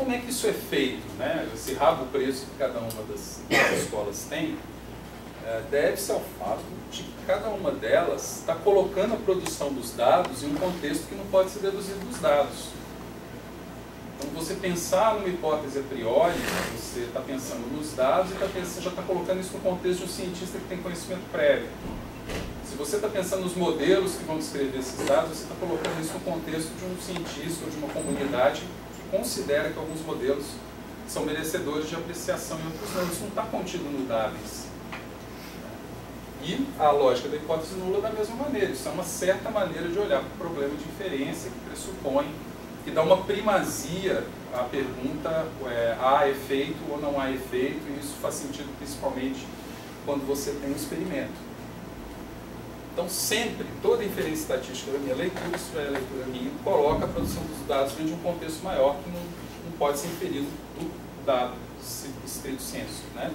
como é que isso é feito, né? Esse rabo preso que cada uma das escolas tem, deve-se ao fato de que cada uma delas está colocando a produção dos dados em um contexto que não pode ser deduzido dos dados. Então, você pensar numa hipótese a priori, você está pensando nos dados e já está colocando isso no contexto de um cientista que tem conhecimento prévio. Se você está pensando nos modelos que vão descrever esses dados, você está colocando isso no contexto de um cientista ou de uma comunidade que considera que alguns modelos são merecedores de apreciação e outros não. Isso não está contido no dado em si. E a lógica da hipótese nula da mesma maneira. Isso é uma certa maneira de olhar para o problema de inferência que pressupõe, que dá uma primazia à pergunta há efeito ou não há efeito, e isso faz sentido principalmente quando você tem um experimento. Então, sempre, toda inferência estatística da minha leitura, isso já é a leitura minha, coloca a produção dos dados dentro de um contexto maior que não pode ser inferido do dado estrito sensu, né?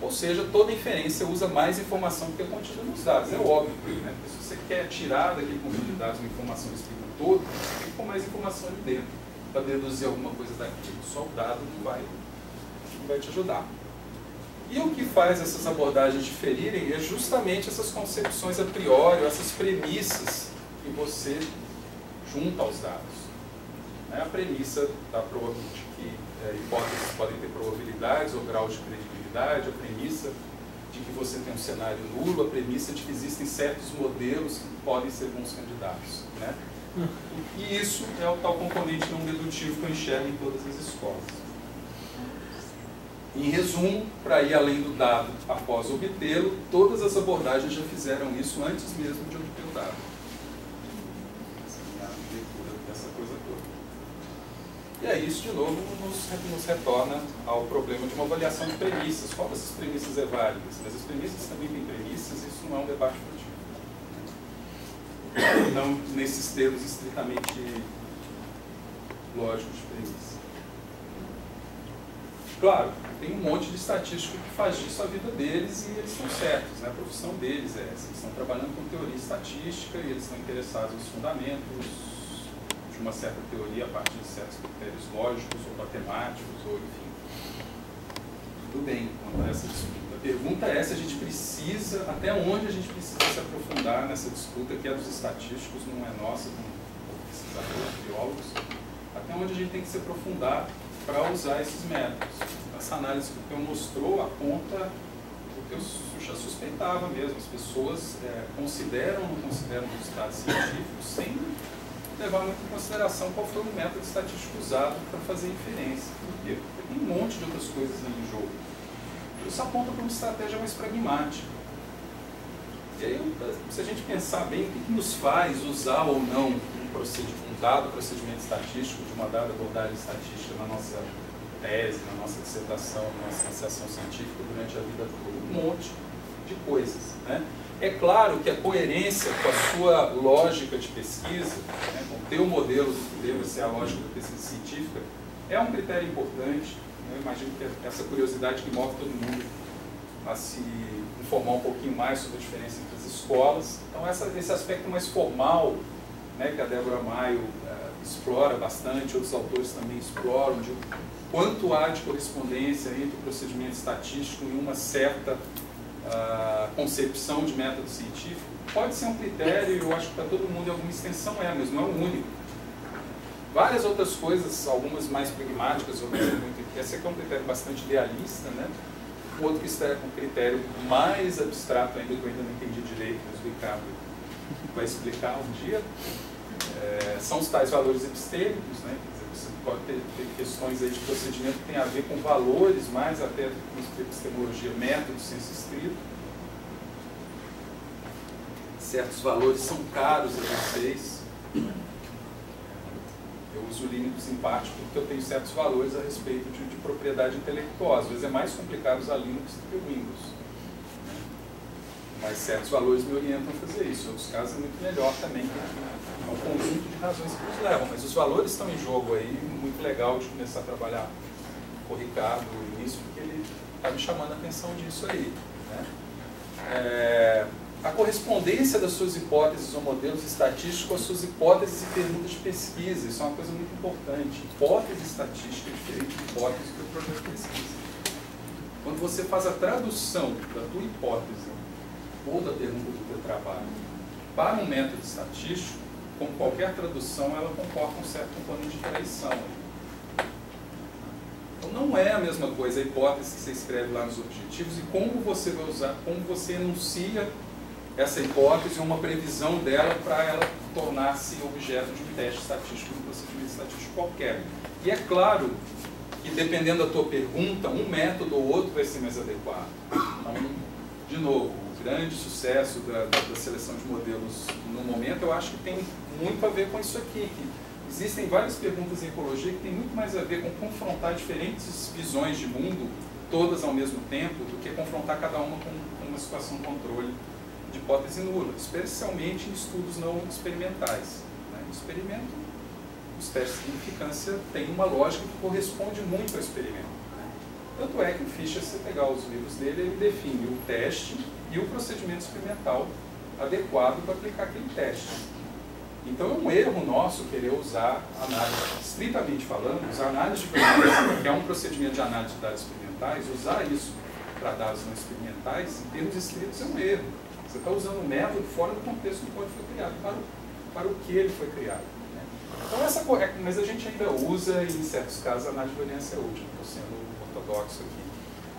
Ou seja, toda inferência usa mais informação do que é contida nos dados, é óbvio, né? Porque se você quer tirar daquele conjunto de dados uma informação do espírito todo, você tem que pôr mais informação ali dentro para deduzir alguma coisa daquilo. Só o dado não vai te ajudar. E o que faz essas abordagens diferirem é justamente essas concepções a priori, essas premissas que você junta aos dados. A premissa da probabilidade que hipóteses podem ter probabilidades ou graus de credibilidade, a premissa de que você tem um cenário nulo, a premissa de que existem certos modelos que podem ser bons candidatos, né? E isso é o tal componente não dedutivo que eu enxergo em todas as escolas. Em resumo, para ir além do dado após obtê-lo, todas as abordagens já fizeram isso antes mesmo de obter o dado. Essa é a minha leitura dessa coisa toda. E aí isso, de novo, nos retorna ao problema de uma avaliação de premissas. Qual dessas premissas é válida? Mas as premissas também têm premissas, isso não é um debate frutífero. Não nesses termos estritamente lógicos de premissa. Claro, tem um monte de estatístico que faz disso a vida deles e eles estão certos, né? A profissão deles é essa. Eles estão trabalhando com teoria estatística e eles estão interessados nos fundamentos de uma certa teoria a partir de certos critérios lógicos ou matemáticos, ou enfim. Tudo bem, quanto a essa disputa. A pergunta é se a gente precisa, até onde a gente precisa se aprofundar nessa disputa que é dos estatísticos, não é nossa, como pesquisadores, biólogos, até onde a gente tem que se aprofundar para usar esses métodos. Essa análise que eu mostrou aponta o que eu já suspeitava mesmo. As pessoas consideram ou não consideram resultados científicos sem levar muito em consideração qual foi o método estatístico usado para fazer inferência. Por quê? Porque tem um monte de outras coisas em jogo. Isso aponta para uma estratégia mais pragmática. E aí, se a gente pensar bem, o que nos faz usar ou não um dado procedimento estatístico de uma dada abordagem estatística na nossa tese, na nossa dissertação, na nossa iniciação científica durante a vida toda? Um monte de coisas, né? É claro que a coerência com a sua lógica de pesquisa, né, com o teu modelo que deve ser a lógica da pesquisa científica, é um critério importante. Eu imagino que essa curiosidade que move todo mundo a se informar um pouquinho mais sobre a diferença entre as escolas. Então, esse aspecto mais formal, né, que a Débora Maio explora bastante, outros autores também exploram, de quanto há de correspondência entre o procedimento estatístico e uma certa concepção de método científico, pode ser um critério, eu acho que para todo mundo em alguma extensão mas não é o único. Várias outras coisas, algumas mais pragmáticas, outras muito... Esse aqui é um critério bastante idealista, né? Outro critério mais abstrato ainda, que eu ainda não entendi direito, mas o Ricardo vai explicar um dia, são os tais valores epistêmicos, né? Quer dizer, você pode ter questões aí de procedimento que tem a ver com valores, mais até com epistemologia, método, senso estrito. Certos valores são caros a vocês. Eu uso o Linux em parte porque eu tenho certos valores a respeito de propriedade intelectual. Às vezes é mais complicado usar Linux do que o Windows. Mas certos valores me orientam a fazer isso. Em outros casos é muito melhor também. É um conjunto de razões que nos levam. Mas os valores estão em jogo aí. Muito legal de começar a trabalhar com o Ricardo nisso, porque ele está me chamando a atenção disso aí, né? a correspondência das suas hipóteses ou modelos estatísticos com as suas hipóteses e perguntas de pesquisa. Isso é uma coisa muito importante. Hipótese estatística é diferente de hipótese do projeto de pesquisa. Quando você faz a tradução da tua hipótese ou da pergunta do teu trabalho para um método estatístico, como qualquer tradução, ela comporta um certo componente de traição. Então não é a mesma coisa a hipótese que você escreve lá nos objetivos e como você vai usar, como você enuncia essa hipótese ou uma previsão dela para ela tornar-se objeto de um teste estatístico, um procedimento estatístico qualquer. E é claro que dependendo da tua pergunta, um método ou outro vai ser mais adequado. Então, de novo, o grande sucesso da seleção de modelos no momento, eu acho que tem muito a ver com isso aqui. Que existem várias perguntas em ecologia que tem muito mais a ver com confrontar diferentes visões de mundo, todas ao mesmo tempo, do que confrontar cada uma com uma situação de controle de hipótese nula, especialmente em estudos não experimentais. No experimento, os testes de significância têm uma lógica que corresponde muito ao experimento. Tanto é que o Fischer, se você pegar os livros dele, ele define o teste e o procedimento experimental adequado para aplicar aquele teste. Então é um erro nosso querer usar análise, estritamente falando, usar análise de frequência, que é um procedimento de análise de dados experimentais, usar isso para dados não experimentais, em termos estritos, é um erro. Você está usando um método fora do contexto do qual ele foi criado, para o que ele foi criado. Então mas a gente ainda usa, e em certos casos, a análise de variância é útil, estou sendo ortodoxo aqui.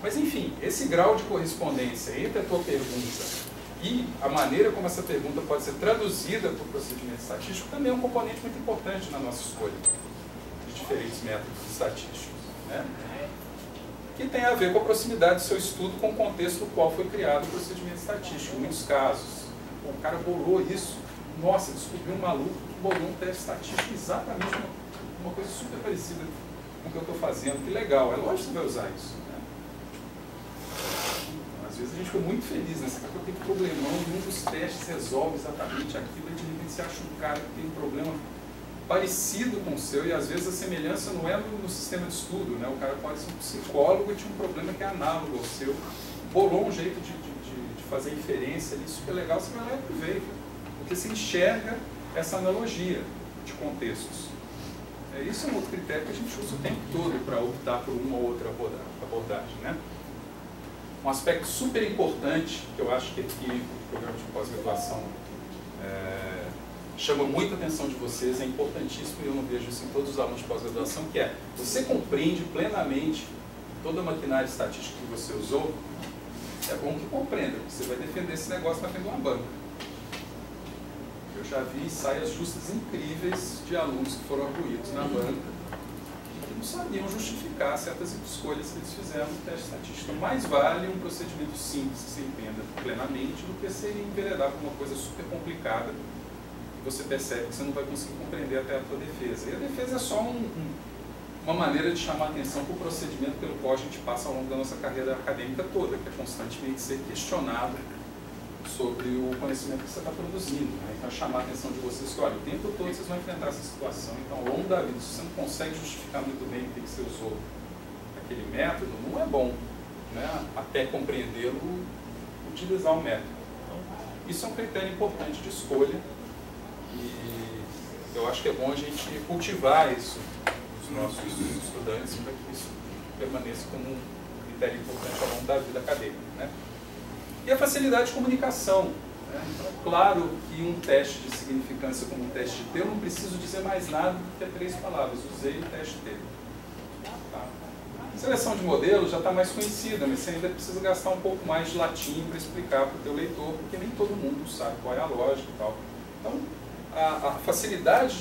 Mas enfim, esse grau de correspondência entre a tua pergunta e a maneira como essa pergunta pode ser traduzida para o procedimento estatístico também é um componente muito importante na nossa escolha de diferentes métodos estatísticos, que tem a ver com a proximidade do seu estudo com o contexto no qual foi criado o procedimento estatístico. Em muitos casos, o cara bolou isso, nossa, descobriu um maluco que bolou um teste estatístico exatamente uma coisa super parecida com o que eu estou fazendo, que legal, é lógico que você vai usar isso. Às vezes a gente fica muito feliz, né? Você está com aquele problemão e um dos testes resolve exatamente aquilo, e de repente você acha um cara que tem um problema parecido com o seu, e às vezes a semelhança não é no sistema de estudo, né? O cara pode ser um psicólogo e tinha um problema que é análogo ao seu, bolou um jeito de fazer inferência ali, super legal, você vai lá e aproveita, porque você enxerga essa analogia de contextos. Isso é um outro critério que a gente usa o tempo todo para optar por uma ou outra abordagem, né? Um aspecto super importante, que eu acho que aqui o programa de pós-graduação chama muita atenção de vocês, é importantíssimo, e eu não vejo isso em todos os alunos de pós-graduação, que é, você compreende plenamente toda a maquinária estatística que você usou, é bom que compreenda, você vai defender esse negócio na frente de uma banca. Eu já vi saias justas incríveis de alunos que foram arguídos na banca, que não sabiam justificar certas escolhas que eles fizeram no teste estatístico. Mais vale um procedimento simples que você entenda plenamente do que você enveredar por uma coisa super complicada e você percebe que você não vai conseguir compreender até a tua defesa. E a defesa é só uma maneira de chamar a atenção para o procedimento pelo qual a gente passa ao longo da nossa carreira acadêmica toda, que é constantemente ser questionado sobre o conhecimento que você está produzindo. Então, chamar a atenção de vocês que, olha, o tempo todo vocês vão enfrentar essa situação. Então, ao longo da vida, se você não consegue justificar muito bem o que você usou aquele método, não é bom, até compreendê-lo, utilizar o método. Então, isso é um critério importante de escolha e eu acho que é bom a gente cultivar isso nos nossos estudantes para que isso permaneça como um critério importante ao longo da vida acadêmica. E a facilidade de comunicação. Então, claro que um teste de significância como um teste de T, eu não preciso dizer mais nada do que 3 palavras. Usei o teste T. Tá? Seleção de modelo já está mais conhecida, mas você ainda precisa gastar um pouco mais de latim para explicar para o teu leitor, porque nem todo mundo sabe qual é a lógica e tal. Então, a facilidade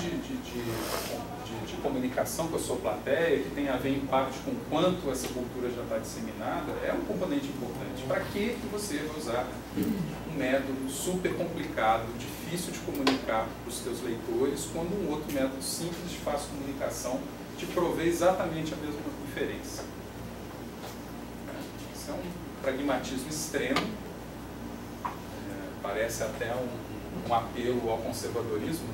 de comunicação com a sua plateia, que tem a ver em parte com quanto essa cultura já está disseminada, é um componente importante. Para que você vai usar um método super complicado, difícil de comunicar para os seus leitores, quando um outro método simples de fácil comunicação te provê exatamente a mesma inferência? Isso é um pragmatismo extremo, parece até um apelo ao conservadorismo,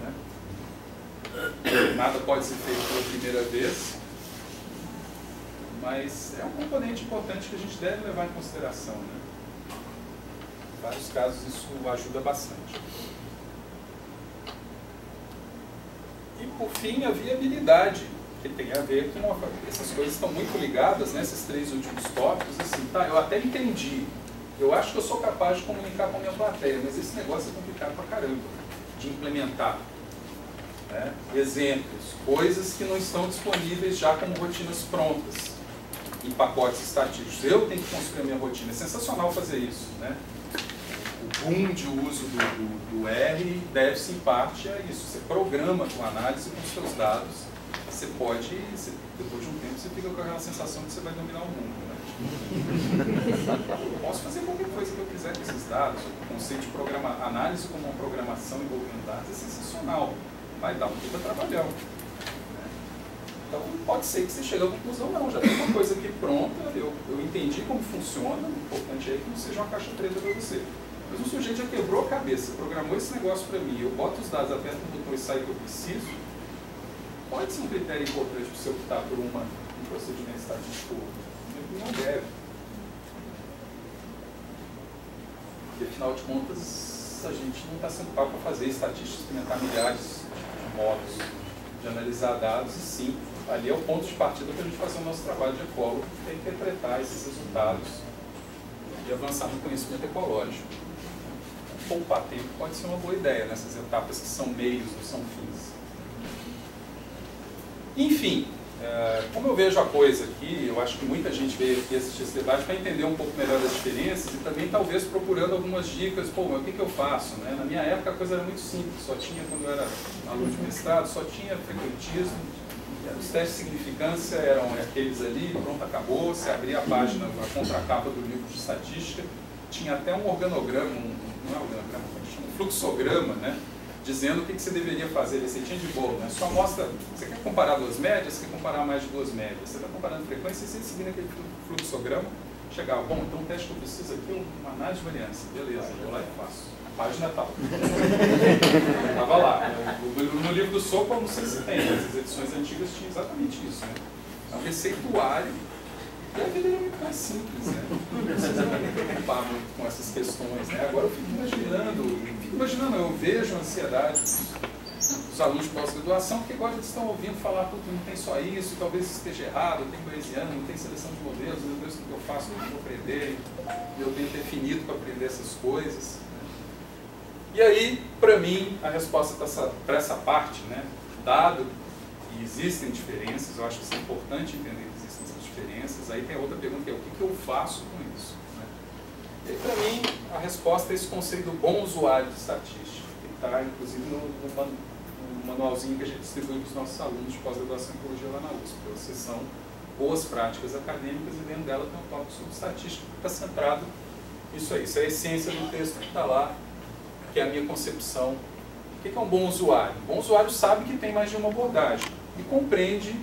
Nada pode ser feito pela primeira vez, mas é um componente importante que a gente deve levar em consideração. Em vários casos isso ajuda bastante. E por fim, a viabilidade, que tem a ver com essas coisas estão muito ligadas, né, esses 3 últimos tópicos, assim, tá, eu até entendi, eu acho que eu sou capaz de comunicar com a minha plateia, mas esse negócio é complicado pra caramba de implementar. Né? Exemplos, coisas que não estão disponíveis já como rotinas prontas, em pacotes estatísticos. Eu tenho que construir a minha rotina. É sensacional fazer isso. Né? O boom de uso do R deve-se, em parte, a isso. Você programa com análise com os seus dados. Você pode, depois de um tempo, você fica com aquela sensação de que você vai dominar o mundo. Né? Eu posso fazer qualquer coisa que eu quiser com esses dados. O conceito de análise como uma programação envolvendo dados é sensacional. Vai dar um puta trabalhão. Né? Então, pode ser que você chegue à conclusão, não, já tem uma coisa aqui pronta, eu entendi como funciona, o importante é que não seja uma caixa preta para você. Mas o sujeito já quebrou a cabeça, programou esse negócio para mim, eu boto os dados, aperto no botão e sai o que eu preciso, pode ser um critério importante para você optar por um procedimento estatístico. Não deve. Porque, afinal de contas, a gente não está sendo pago para fazer estatística, experimentar milhares de modos de analisar dados, e sim, ali é o ponto de partida para a gente fazer o nosso trabalho de ecólogo, que é interpretar esses resultados e avançar no conhecimento ecológico. Poupar tempo pode ser uma boa ideia nessas etapas que são meios, não são fins. Enfim, como eu vejo a coisa aqui, eu acho que muita gente veio aqui assistir esse debate para entender um pouco melhor das diferenças e também talvez procurando algumas dicas. Pô, mas o que eu faço? Né? Na minha época a coisa era muito simples, só tinha, quando eu era aluno de mestrado, só tinha frequentismo, os testes de significância eram aqueles ali, pronto, acabou, você abria a página, a contracapa do livro de estatística, tinha até um organograma, não é organograma, um fluxograma, né? Dizendo o que você deveria fazer, receitinha de bolo, né? Só mostra, você quer comparar 2 médias, você quer comparar mais de 2 médias, você está comparando frequência e você seguindo aquele fluxograma, chegava, bom, então o teste que eu preciso aqui é uma análise de variância, beleza, eu vou lá e faço. A página estava lá. No livro do Sopra, não sei se tem, mas as edições antigas tinham exatamente isso, né? É um receituário. E a vida era muito mais simples, né? Não precisa me preocupar muito com essas questões, né? Agora eu fico imaginando, eu vejo a ansiedade dos alunos de pós-graduação, porque agora eles estão ouvindo falar, puta, não tem só isso, talvez isso esteja errado, tem bayesiano, não tem seleção de modelos, meu Deus, o que eu faço, o que eu vou aprender, eu tenho definido para aprender essas coisas. Né? E aí, para mim, a resposta para essa parte, né? Dado que existem diferenças, eu acho que isso é importante entender que existem essas diferenças, aí tem outra pergunta que é o que eu faço com isso? Né? E aí, para mim, a resposta é esse conceito do bom usuário de estatística, que está, inclusive, no manualzinho que a gente distribui para os nossos alunos de pós-graduação em ecologia lá na USP. Então, vocês são boas práticas acadêmicas e dentro dela tem um tópico sobre estatística que está centrado nisso aí. Isso é a essência do texto que está lá, que é a minha concepção. O que é um bom usuário? Um bom usuário sabe que tem mais de uma abordagem e compreende,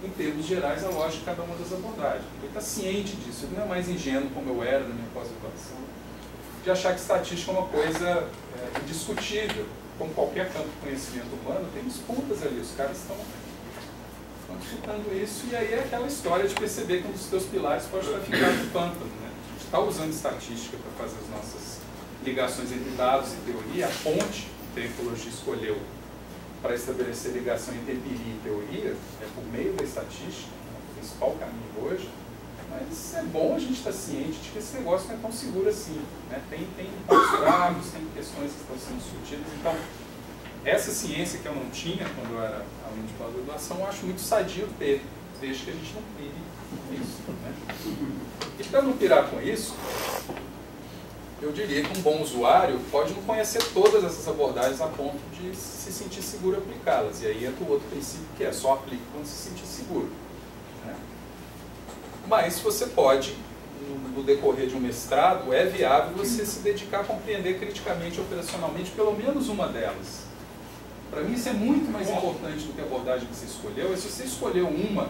em termos gerais, a lógica de cada uma das abordagens. Ele está ciente disso, ele não é mais ingênuo como eu era na minha pós-graduação, de achar que estatística é uma coisa indiscutível. Como qualquer campo de conhecimento humano, tem disputas ali, os caras estão disputando isso, e aí é aquela história de perceber que um dos seus pilares pode estar ficando no pântano. Né? A gente está usando estatística para fazer as nossas ligações entre dados e teoria, a ponte que a ecologia escolheu para estabelecer ligação entre empiria e teoria é por meio da estatística, o principal caminho hoje, mas é bom a gente estar ciente de que esse negócio não é tão seguro assim. Né? Tem obstáculos, tem questões que estão sendo discutidas. Então, essa ciência que eu não tinha quando eu era aluno de pós-graduação, eu acho muito sadio ter, desde que a gente não pire com isso. Né? E para não pirar com isso, eu diria que um bom usuário pode não conhecer todas essas abordagens a ponto de se sentir seguro aplicá-las. E aí entra o outro princípio, que é só aplique quando se sentir seguro. Né? Mas você pode, no decorrer de um mestrado, é viável você se dedicar a compreender criticamente e operacionalmente pelo menos uma delas. Para mim isso é muito mais importante do que a abordagem que você escolheu. E se você escolheu uma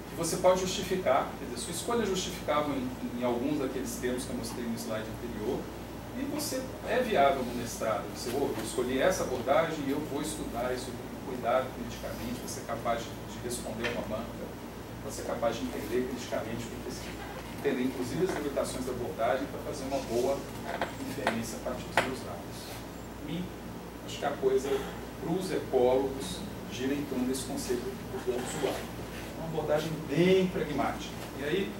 que você pode justificar, quer dizer, sua escolha é justificável em alguns daqueles termos que eu mostrei no slide anterior, e você é viável no mestrado. Você, eu escolhi essa abordagem e eu vou estudar isso com cuidado criticamente, para ser capaz de responder uma banca, para ser capaz de entender criticamente o que é entender inclusive as limitações da abordagem para fazer uma boa inferência a partir dos meus dados. E acho que a coisa para os ecólogos gira em torno desse conceito do ponto usuário. Uma abordagem bem pragmática. E aí,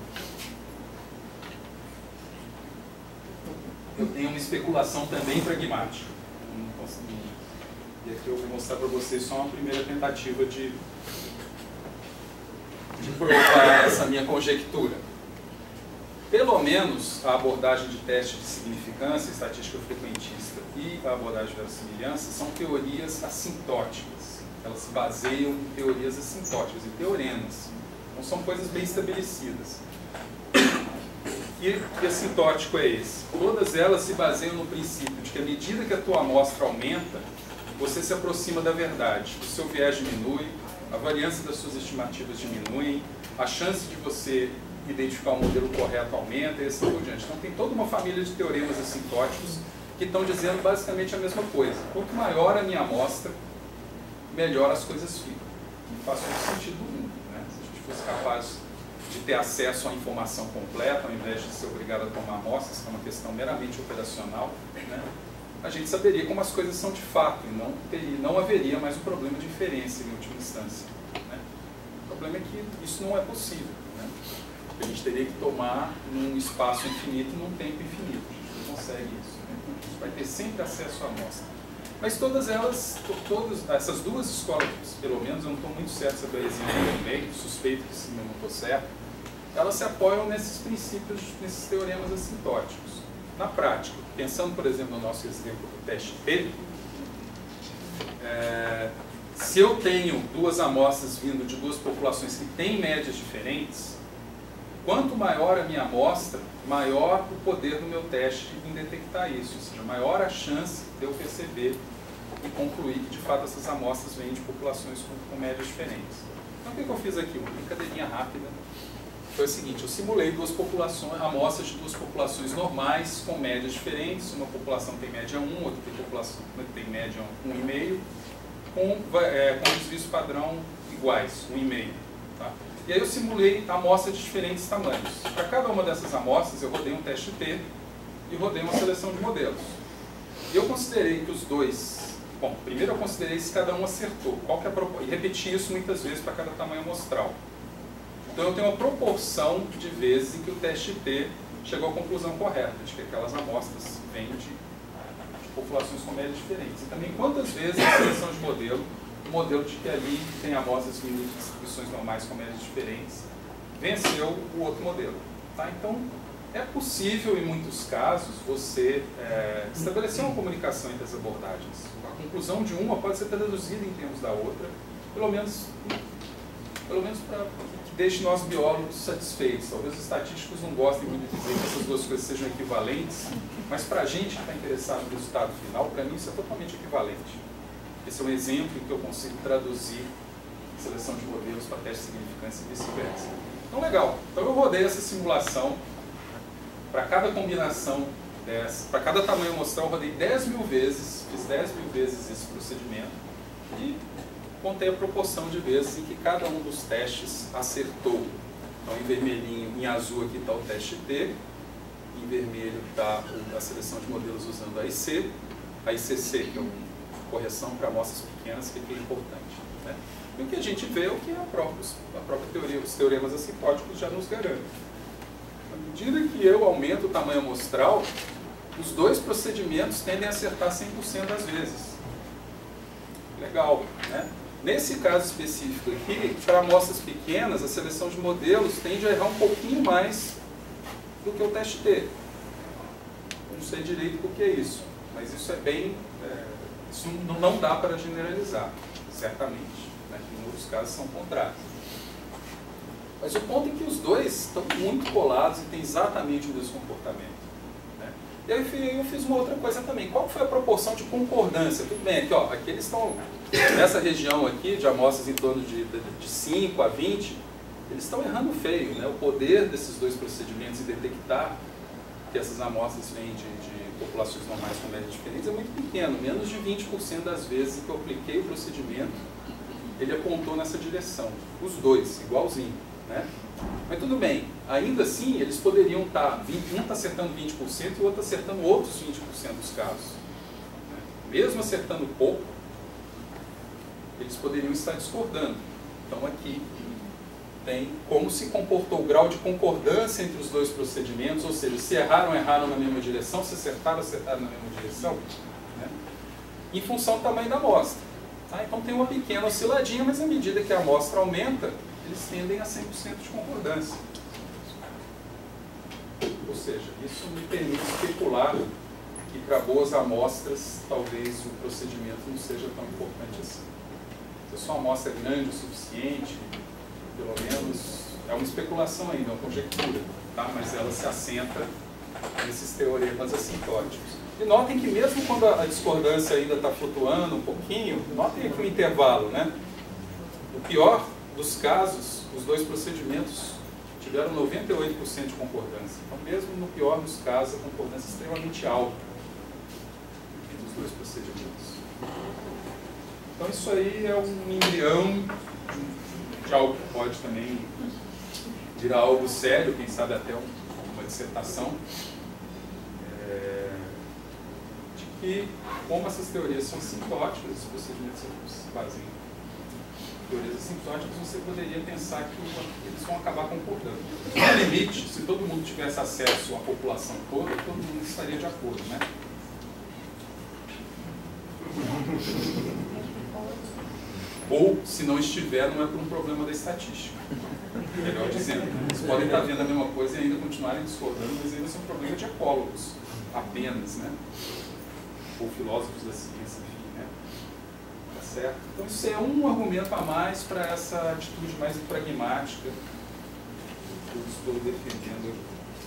eu tenho uma especulação também pragmática. E aqui eu vou mostrar para vocês só uma primeira tentativa de provar essa minha conjectura. Pelo menos a abordagem de teste de significância, estatística frequentista e a abordagem de verossimilhança são teorias assintóticas. Elas se baseiam em teorias assintóticas, em teoremas. Então são coisas bem estabelecidas. Que assintótico é esse? Todas elas se baseiam no princípio de que à medida que a tua amostra aumenta, você se aproxima da verdade. O seu viés diminui, a variância das suas estimativas diminui, a chance de você identificar o modelo correto aumenta e assim por diante. Então tem toda uma família de teoremas assintóticos que estão dizendo basicamente a mesma coisa. Quanto maior a minha amostra, melhor as coisas ficam. E faz todo sentido do mundo, né? Se a gente fosse capaz de ter acesso à informação completa, ao invés de ser obrigado a tomar amostras, que é uma questão meramente operacional, né? A gente saberia como as coisas são de fato e não haveria mais um problema de inferência em última instância, né? O problema é que isso não é possível, né? A gente teria que tomar num espaço infinito e num tempo infinito. A gente não consegue isso, né? A gente vai ter sempre acesso à amostra. Mas todas elas, essas duas escolas, pelo menos, eu não estou muito certo sobre a exemplo do meio, suspeito que sim, eu não estou certo, elas se apoiam nesses princípios, nesses teoremas assintóticos. Na prática, pensando, por exemplo, no nosso exemplo do teste T, se eu tenho duas amostras vindo de duas populações que têm médias diferentes, quanto maior a minha amostra, maior o poder do meu teste em detectar isso, ou seja, maior a chance de eu perceber e concluir que de fato essas amostras vêm de populações com médias diferentes. Então o que eu fiz aqui? Uma brincadeirinha rápida. Foi o seguinte, eu simulei amostras de duas populações normais com médias diferentes. Uma população tem média 1, outra tem média 1,5, com desvios padrão iguais, 1,5. Tá? E aí eu simulei amostras de diferentes tamanhos. Para cada uma dessas amostras eu rodei um teste T e rodei uma seleção de modelos. E eu considerei que os dois... Bom, primeiro eu considerei se cada um acertou. Qual que é e repeti isso muitas vezes para cada tamanho amostral. Então eu tenho uma proporção de vezes em que o teste T chegou à conclusão correta, de que aquelas amostras vêm de populações com médias diferentes. E também quantas vezes a seleção de modelo, o modelo de que ali tem amostras vindo de distribuições normais com médias diferentes, venceu o outro modelo. Tá? Então é possível, em muitos casos, você estabelecer uma comunicação entre as abordagens. A conclusão de uma pode ser traduzida em termos da outra, pelo menos para que deixe nós biólogos satisfeitos. Talvez os estatísticos não gostem muito de dizer que essas duas coisas sejam equivalentes, mas para a gente que está interessado no resultado final, para mim isso é totalmente equivalente. Esse é um exemplo em que eu consigo traduzir seleção de modelos para teste de significância e vice-versa. Então, legal. Então, eu rodei essa simulação para cada combinação para cada tamanho amostral, eu rodei 10.000 vezes, fiz 10.000 vezes esse procedimento e contei a proporção de vezes em que cada um dos testes acertou. Então, em vermelhinho, em azul aqui está o teste T, em vermelho está a seleção de modelos usando a ICC, que é uma correção para amostras pequenas, que é importante. Né? E o que a gente vê é o que a própria teoria, os teoremas assintóticos já nos garantem. À medida que eu aumento o tamanho amostral, os dois procedimentos tendem a acertar 100% das vezes. Legal, né? Nesse caso específico aqui, para amostras pequenas, a seleção de modelos tende a errar um pouquinho mais do que o teste T. Eu não sei direito por que é isso, mas isso é bem... isso não dá para generalizar, certamente. Né? Em outros casos são contrários. Mas o ponto é que os dois estão muito colados e têm exatamente o mesmo comportamento. Né? E aí eu fiz uma outra coisa também. Qual foi a proporção de concordância? Tudo bem, aqui, ó, aqui eles estão... Nessa região aqui, de amostras em torno de 5 a 20, eles estão errando feio. Né? O poder desses dois procedimentos em detectar que essas amostras vêm de populações normais com médias diferentes é muito pequeno. Menos de 20% das vezes que eu apliquei o procedimento, ele apontou nessa direção. Os dois, igualzinho. né? Mas tudo bem, ainda assim eles poderiam estar, um está acertando 20% e o outro acertando outros 20% dos casos. Né? Mesmo acertando pouco, eles poderiam estar discordando. Então aqui tem como se comportou o grau de concordância entre os dois procedimentos, ou seja, se erraram, erraram na mesma direção, se acertaram, acertaram na mesma direção, né? Em função do tamanho da amostra. Tá? Então tem uma pequena osciladinha, mas à medida que a amostra aumenta, eles tendem a 100% de concordância. Ou seja, isso me permite especular que para boas amostras, talvez o procedimento não seja tão importante assim. Se a sua amostra é grande o suficiente, pelo menos, é uma especulação ainda, é uma conjectura, tá? Mas ela se assenta nesses teoremas assintóticos. E notem que mesmo quando a discordância ainda está flutuando um pouquinho, notem aqui o intervalo, né? No pior dos casos, os dois procedimentos tiveram 98% de concordância. Então, mesmo no pior dos casos, a concordância é extremamente alta entre os dois procedimentos. Então, isso aí é um embrião de algo que pode também virar algo sério, quem sabe até uma dissertação, de que, como essas teorias são assintóticas, os procedimentos se baseiam em teorias assintóticas, você poderia pensar que eles vão acabar concordando. No limite, se todo mundo tivesse acesso à população toda, todo mundo estaria de acordo, né? Ou, se não estiver, não é por um problema da estatística. Melhor dizendo, eles podem estar vendo a mesma coisa e ainda continuarem discordando, mas ainda são um problema de ecólogos, apenas, né? Ou filósofos da ciência, enfim, né? Tá certo? Então, isso é um argumento a mais para essa atitude mais pragmática que eu estou defendendo,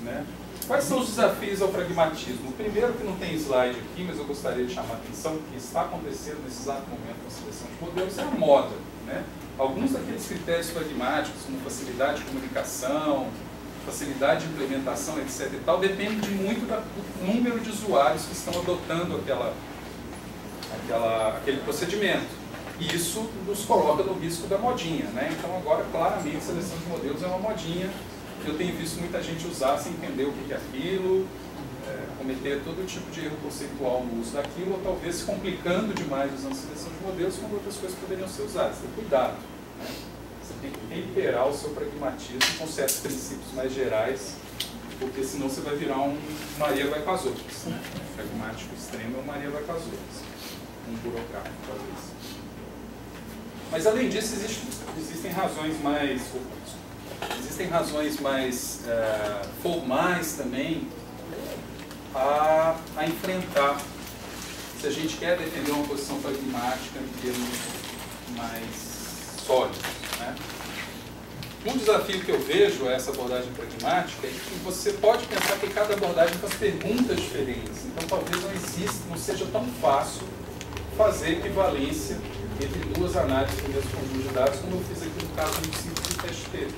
né? Quais são os desafios ao pragmatismo? O primeiro, que não tem slide aqui, mas eu gostaria de chamar a atenção, que está acontecendo nesse exato momento com a seleção de modelos, é a moda, né? Alguns daqueles critérios pragmáticos, como facilidade de comunicação, facilidade de implementação, etc. e tal, depende muito do número de usuários que estão adotando aquele procedimento. E isso nos coloca no risco da modinha, né? Então agora, claramente, seleção de modelos é uma modinha. Eu tenho visto muita gente usar sem entender o que é aquilo, cometer todo tipo de erro conceitual no uso daquilo, ou talvez se complicando demais usando seleção de modelos, quando outras coisas poderiam ser usadas. Então, cuidado, né? Você tem que temperar o seu pragmatismo com certos princípios mais gerais, porque senão você vai virar um Maria vai com as outras. Né? Pragmático extremo é um Maria vai com as outras. Um burocrata, talvez. Mas, além disso, existem razões mais formais também a enfrentar, se a gente quer defender uma posição pragmática em termos mais sólidos, né? Um desafio que eu vejo a essa abordagem pragmática é que você pode pensar que cada abordagem faz perguntas diferentes, então talvez não seja tão fácil fazer equivalência entre duas análises do mesmo conjunto de dados, como eu fiz aqui no caso muito simples do teste P.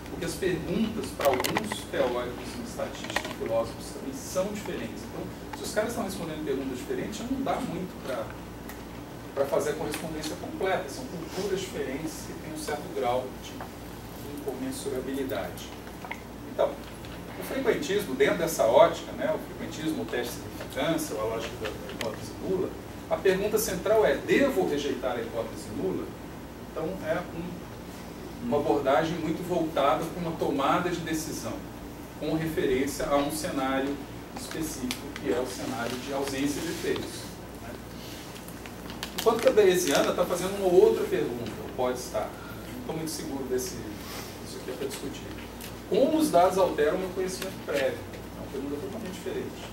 Porque as perguntas, para alguns teóricos em estatística e filósofos, também são diferentes. Então, se os caras estão respondendo perguntas diferentes, já não dá muito para fazer a correspondência completa. São culturas diferentes que têm um certo grau de incomensurabilidade. Então, o frequentismo, dentro dessa ótica, né, o frequentismo, o teste de significância, ou a lógica da hipótese nula, a pergunta central é: devo rejeitar a hipótese nula? Então, é uma abordagem muito voltada para uma tomada de decisão, com referência a um cenário específico, que é o cenário de ausência de efeitos. Né? Enquanto que a Bayesiana está fazendo uma outra pergunta, ou pode estar, não estou muito seguro disso aqui é para discutir. Como os dados alteram o meu conhecimento prévio? É uma pergunta totalmente diferente.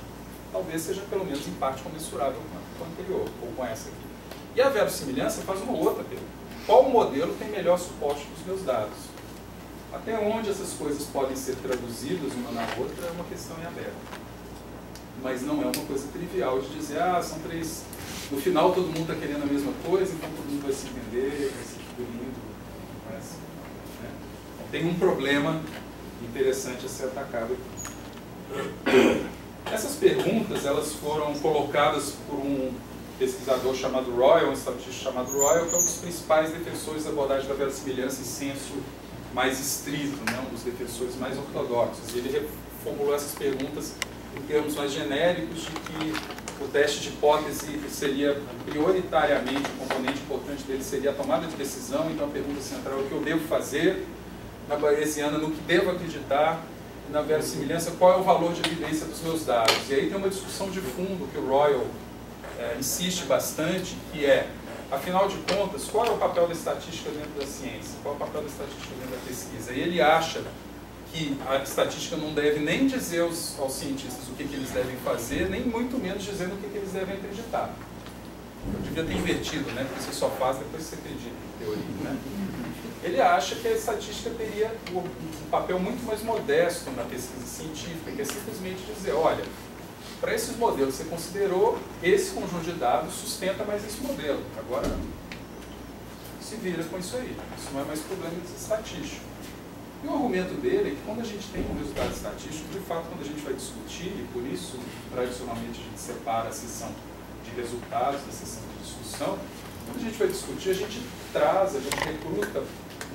Talvez seja pelo menos em parte comensurável com a anterior, ou com essa aqui. E a verossimilhança faz uma outra pergunta. Qual modelo tem melhor suporte dos meus dados? Até onde essas coisas podem ser traduzidas uma na outra é uma questão em aberto. Mas não é uma coisa trivial de dizer, são três... No final todo mundo está querendo a mesma coisa, então todo mundo vai se entender, vai ser tudo lindo. Não é assim, né? Então, tem um problema interessante a ser atacado aqui. Essas perguntas, elas foram colocadas por um pesquisador chamado Royal, um estatístico chamado Royal, que é um dos principais defensores da abordagem da verossimilhança em senso mais estrito, né, um dos defensores mais ortodoxos. E ele reformulou essas perguntas em termos mais genéricos de que o teste de hipótese seria prioritariamente, o componente importante dele seria a tomada de decisão, então a pergunta central é o que eu devo fazer, na bayesiana no que devo acreditar, e na verossimilhança qual é o valor de evidência dos meus dados. E aí tem uma discussão de fundo que o Royal insiste bastante, que é, afinal de contas, qual é o papel da estatística dentro da ciência? Qual é o papel da estatística dentro da pesquisa? E ele acha que a estatística não deve nem dizer aos cientistas o que eles devem fazer, nem muito menos dizendo o que eles devem acreditar. Eu devia ter invertido, né? Porque você só faz depois que você acredita em teoria, né? Ele acha que a estatística teria um papel muito mais modesto na pesquisa científica, que é simplesmente dizer, olha, para esses modelos você considerou, esse conjunto de dados sustenta mais esse modelo. Agora, se vira com isso aí. Isso não é mais problema estatístico. E o argumento dele é que quando a gente tem um resultado estatístico, de fato, quando a gente vai discutir, e por isso, tradicionalmente, a gente separa a sessão de resultados da sessão de discussão, quando a gente vai discutir, a gente recruta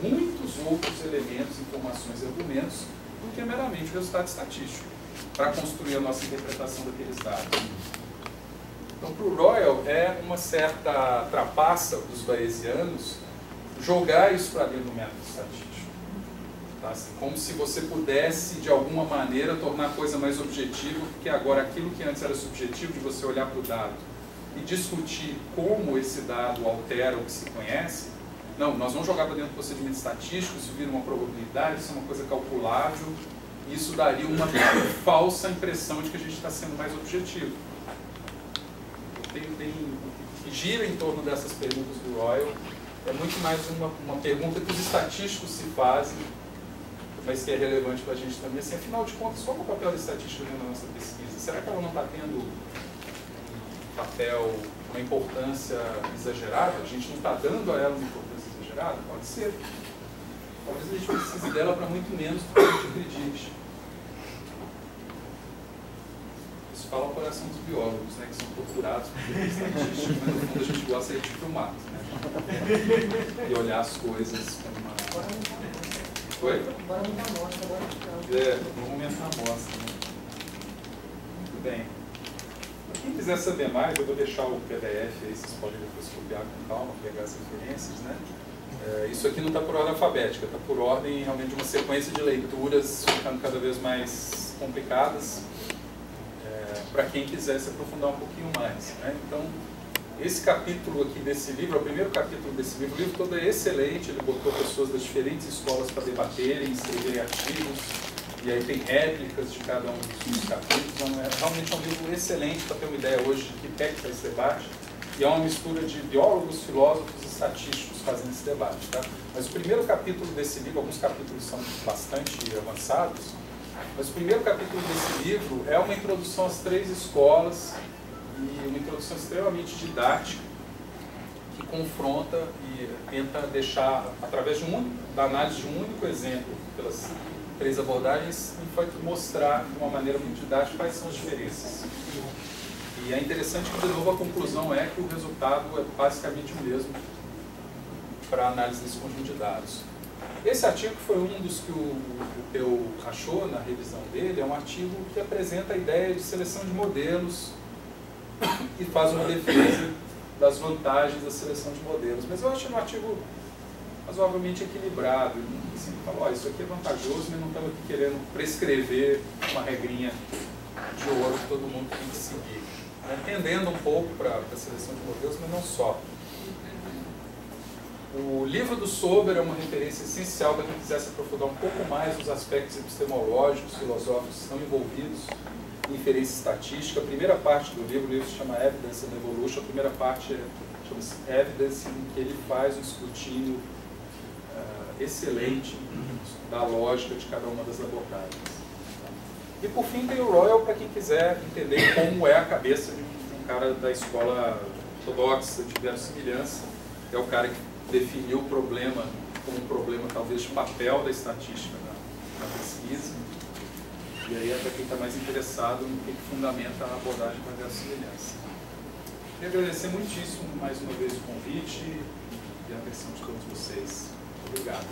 muitos outros elementos, informações e argumentos do que meramente o resultado estatístico, para construir a nossa interpretação daqueles dados. Então, para o Royal, é uma certa trapaça dos bayesianos jogar isso para dentro do método estatístico. Assim, como se você pudesse, de alguma maneira, tornar a coisa mais objetiva, porque agora aquilo que antes era subjetivo, de você olhar para o dado e discutir como esse dado altera o que se conhece, não, nós vamos jogar para dentro do procedimento estatístico, isso vira uma probabilidade, isso é uma coisa calculável, e isso daria uma falsa impressão de que a gente está sendo mais objetivo. Que gira em torno dessas perguntas do Royal, é muito mais uma pergunta que os estatísticos se fazem, mas que é relevante para a gente também. Assim, afinal de contas, qual é o papel da estatística dentro da nossa pesquisa? Será que ela não está tendo um papel, uma importância exagerada? A gente não está dando a ela uma importância exagerada? Pode ser. Talvez a gente precise dela para muito menos do que a gente acredite. Isso fala o coração dos biólogos, né, que são torturados por estatística, mas no fundo a gente gosta de filmar, né? E olhar as coisas com uma... Foi? Agora não dá amostra, agora não. No momento na amostra. Né? Muito bem. Para quem quiser saber mais, eu vou deixar o PDF aí, vocês podem depois copiar com calma, pegar as referências, né? Isso aqui não está por ordem alfabética, está por ordem realmente de uma sequência de leituras ficando cada vez mais complicadas, para quem quiser se aprofundar um pouquinho mais. Né? Então, esse capítulo aqui desse livro, o primeiro capítulo desse livro, o livro todo é excelente, ele botou pessoas das diferentes escolas para debaterem, escreverem artigos, e aí tem réplicas de cada um dos capítulos. Então, realmente é um livro excelente para ter uma ideia hoje de que pé que está esse debate, e é uma mistura de biólogos, filósofos e estatísticos fazendo esse debate. Tá? Mas o primeiro capítulo desse livro, alguns capítulos são bastante avançados, mas o primeiro capítulo desse livro é uma introdução às 3 escolas, e uma introdução extremamente didática, que confronta e tenta deixar, através da análise de um único exemplo, pelas 3 abordagens, e foi mostrar de uma maneira muito didática quais são as diferenças. E é interessante que, de novo, a conclusão é que o resultado é basicamente o mesmo para a análise desse conjunto de dados. Esse artigo foi um dos que o Peu achou na revisão dele, é um artigo que apresenta a ideia de seleção de modelos e faz uma defesa das vantagens da seleção de modelos. Mas eu acho um artigo razoavelmente equilibrado. Assim, ele fala, isso aqui é vantajoso, mas não estamos aqui querendo prescrever uma regrinha de ouro que todo mundo tem que seguir. Entendendo um pouco para a seleção de modelos, mas não só. O livro do Sober é uma referência essencial para quem quiser se aprofundar um pouco mais nos aspectos epistemológicos, filosóficos que estão envolvidos em inferência estatística. A primeira parte do livro, o livro se chama Evidence and Evolution, a primeira parte chama-se Evidence, em que ele faz um escrutínio excelente da lógica de cada uma das abordagens. E por fim tem o Royal, para quem quiser entender como é a cabeça de um cara da escola ortodoxa de verossimilhança, que é o cara que definiu o problema como um problema talvez de papel da estatística na pesquisa. E aí é para quem está mais interessado no que fundamenta a abordagem da verossimilhança. Queria agradecer muitíssimo mais uma vez o convite e a atenção de todos vocês. Obrigado.